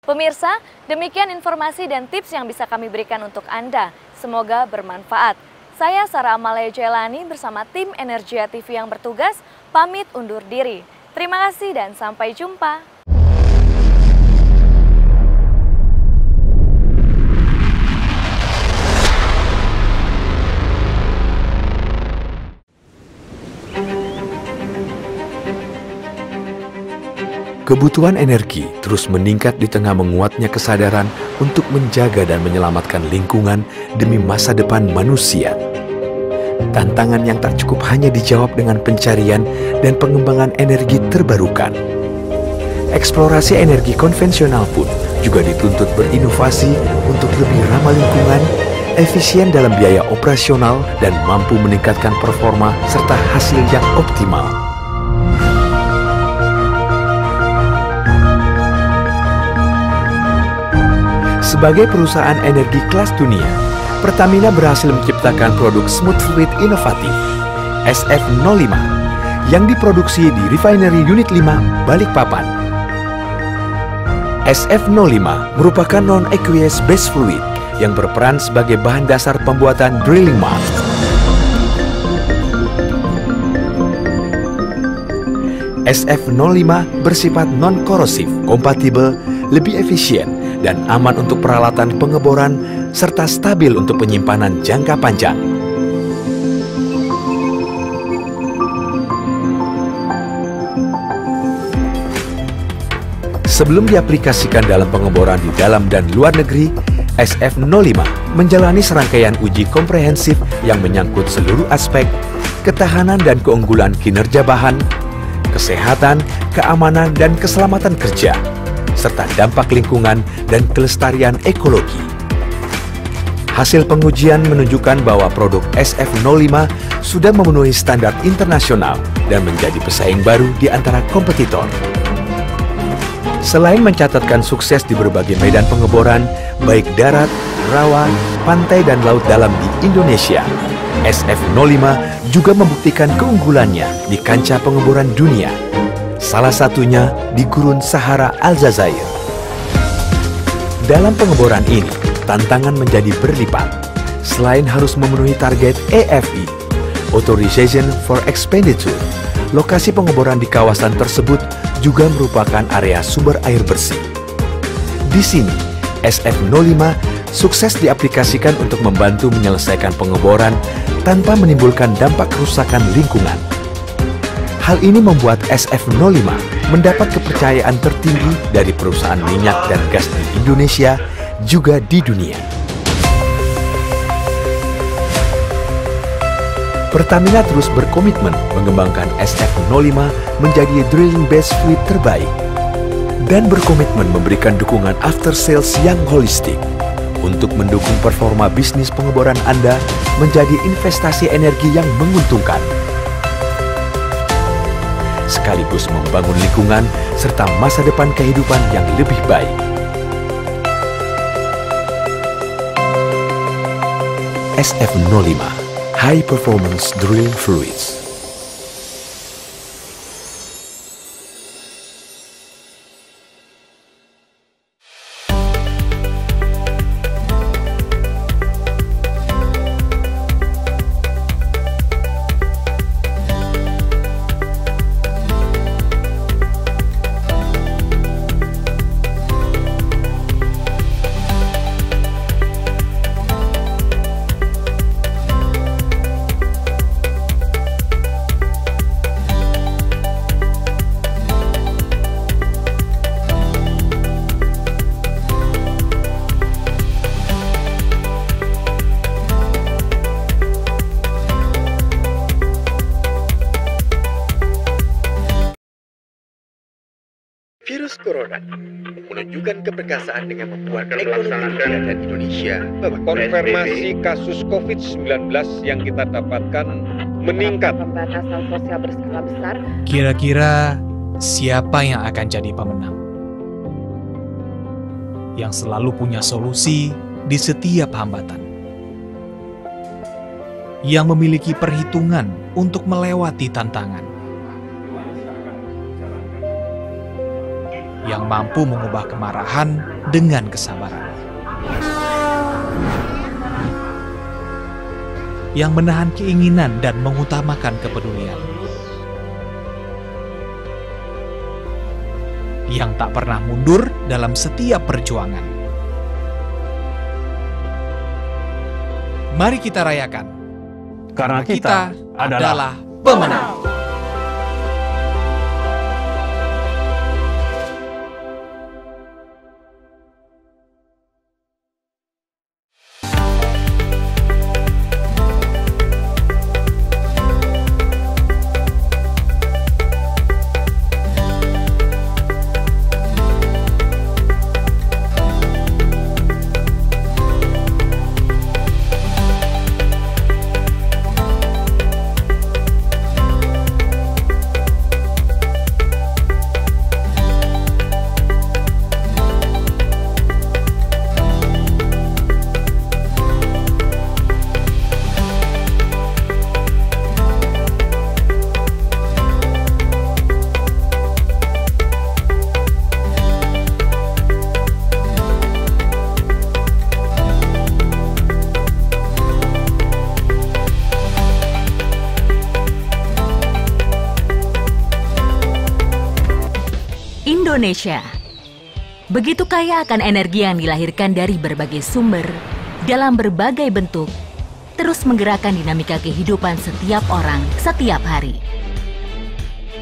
Pemirsa, demikian informasi dan tips yang bisa kami berikan untuk Anda. Semoga bermanfaat. Saya Sarah Amalia Jailani bersama tim Energia TV yang bertugas, pamit undur diri. Terima kasih dan sampai jumpa. Kebutuhan energi terus meningkat di tengah menguatnya kesadaran untuk menjaga dan menyelamatkan lingkungan demi masa depan manusia. Tantangan yang tak cukup hanya dijawab dengan pencarian dan pengembangan energi terbarukan. Eksplorasi energi konvensional pun juga dituntut berinovasi untuk lebih ramah lingkungan, efisien dalam biaya operasional, dan mampu meningkatkan performa serta hasil yang optimal. Sebagai perusahaan energi kelas dunia, Pertamina berhasil menciptakan produk Smooth Fluid inovatif SF05 yang diproduksi di Refinery Unit 5 Balikpapan. SF05 merupakan non-aqueous base fluid yang berperan sebagai bahan dasar pembuatan drilling mud. SF05 bersifat non-korosif, kompatibel, lebih efisien, dan aman untuk peralatan pengeboran, serta stabil untuk penyimpanan jangka panjang. Sebelum diaplikasikan dalam pengeboran di dalam dan luar negeri, SF05 menjalani serangkaian uji komprehensif yang menyangkut seluruh aspek ketahanan dan keunggulan kinerja bahan, kesehatan, keamanan, dan keselamatan kerja, serta dampak lingkungan dan kelestarian ekologi. Hasil pengujian menunjukkan bahwa produk SF05 sudah memenuhi standar internasional dan menjadi pesaing baru di antara kompetitor. Selain mencatatkan sukses di berbagai medan pengeboran, baik darat, rawa, pantai, dan laut dalam di Indonesia, SF05 juga membuktikan keunggulannya di kancah pengeboran dunia. Salah satunya di Gurun Sahara Aljazair. Dalam pengeboran ini, tantangan menjadi berlipat. Selain harus memenuhi target AFE, Authorization for Expenditure, lokasi pengeboran di kawasan tersebut juga merupakan area sumber air bersih. Di sini, SF05 sukses diaplikasikan untuk membantu menyelesaikan pengeboran tanpa menimbulkan dampak kerusakan lingkungan. Hal ini membuat SF05 mendapat kepercayaan tertinggi dari perusahaan minyak dan gas di Indonesia juga di dunia. Pertamina terus berkomitmen mengembangkan SF05 menjadi drilling base fluid terbaik dan berkomitmen memberikan dukungan after sales yang holistik untuk mendukung performa bisnis pengeboran Anda menjadi investasi energi yang menguntungkan, sekaligus membangun lingkungan serta masa depan kehidupan yang lebih baik. SF05 High Performance Drilling Fluids. Virus Corona menunjukkan keperkasaan dengan membuat ekonomi dunia dan Indonesia konfirmasi kasus COVID-19 yang kita dapatkan meningkat. Pembatasan sosial berskala besar. Kira-kira siapa yang akan jadi pemenang? Yang selalu punya solusi di setiap hambatan. Yang memiliki perhitungan untuk melewati tantangan. Yang mampu mengubah kemarahan dengan kesabaran. Yang menahan keinginan dan mengutamakan kepedulian. Yang tak pernah mundur dalam setiap perjuangan. Mari kita rayakan, karena kita adalah pemenang. Indonesia begitu kaya akan energi yang dilahirkan dari berbagai sumber dalam berbagai bentuk, terus menggerakkan dinamika kehidupan setiap orang setiap hari.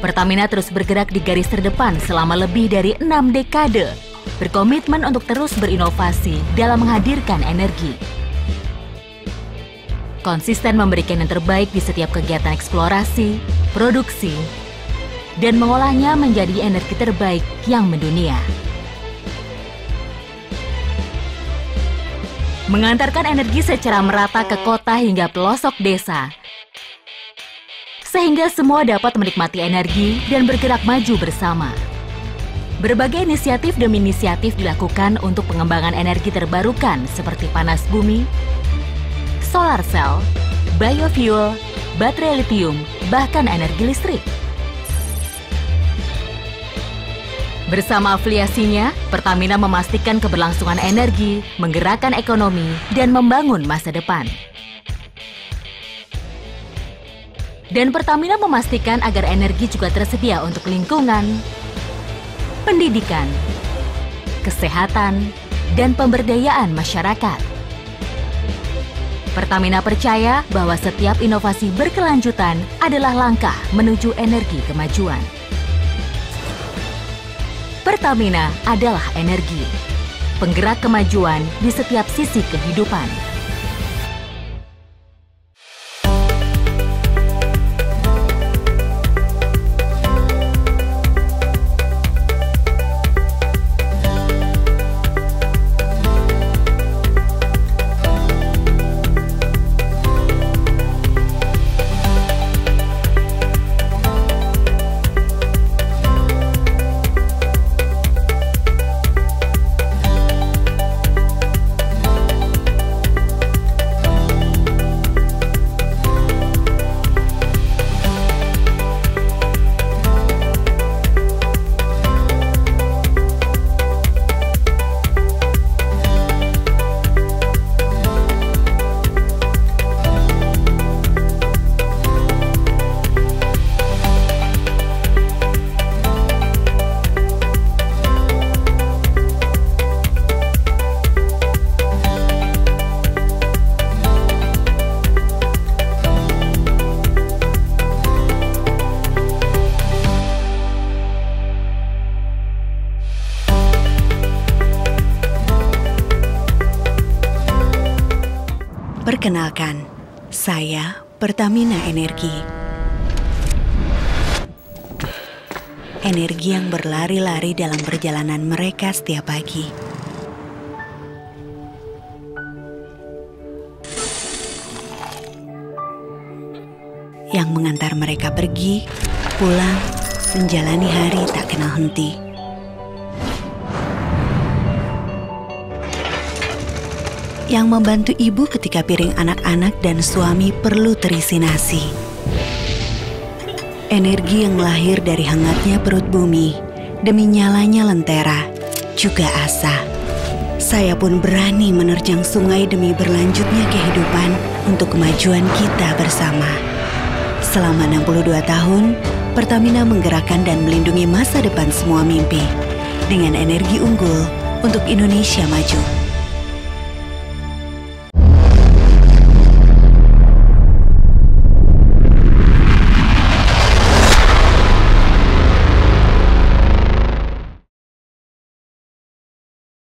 Pertamina terus bergerak di garis terdepan selama lebih dari 6 dekade, berkomitmen untuk terus berinovasi dalam menghadirkan energi. Konsisten memberikan yang terbaik di setiap kegiatan eksplorasi, produksi, dan mengolahnya menjadi energi terbaik yang mendunia. Mengantarkan energi secara merata ke kota hingga pelosok desa, sehingga semua dapat menikmati energi dan bergerak maju bersama. Berbagai inisiatif demi inisiatif dilakukan untuk pengembangan energi terbarukan seperti panas bumi, solar cell, biofuel, baterai lithium, bahkan energi listrik. Bersama afiliasinya, Pertamina memastikan keberlangsungan energi, menggerakkan ekonomi, dan membangun masa depan. Dan Pertamina memastikan agar energi juga tersedia untuk lingkungan, pendidikan, kesehatan, dan pemberdayaan masyarakat. Pertamina percaya bahwa setiap inovasi berkelanjutan adalah langkah menuju energi kemajuan. Pertamina adalah energi, penggerak kemajuan di setiap sisi kehidupan. Pertamina Energi. Energi yang berlari-lari dalam perjalanan mereka setiap pagi. Yang mengantar mereka pergi, pulang, menjalani hari tak kenal henti. Yang membantu ibu ketika piring anak-anak dan suami perlu terisi nasi. Energi yang lahir dari hangatnya perut bumi, demi nyalanya lentera, juga asa. Saya pun berani menerjang sungai demi berlanjutnya kehidupan untuk kemajuan kita bersama. Selama 62 tahun, Pertamina menggerakkan dan melindungi masa depan semua mimpi dengan energi unggul untuk Indonesia maju.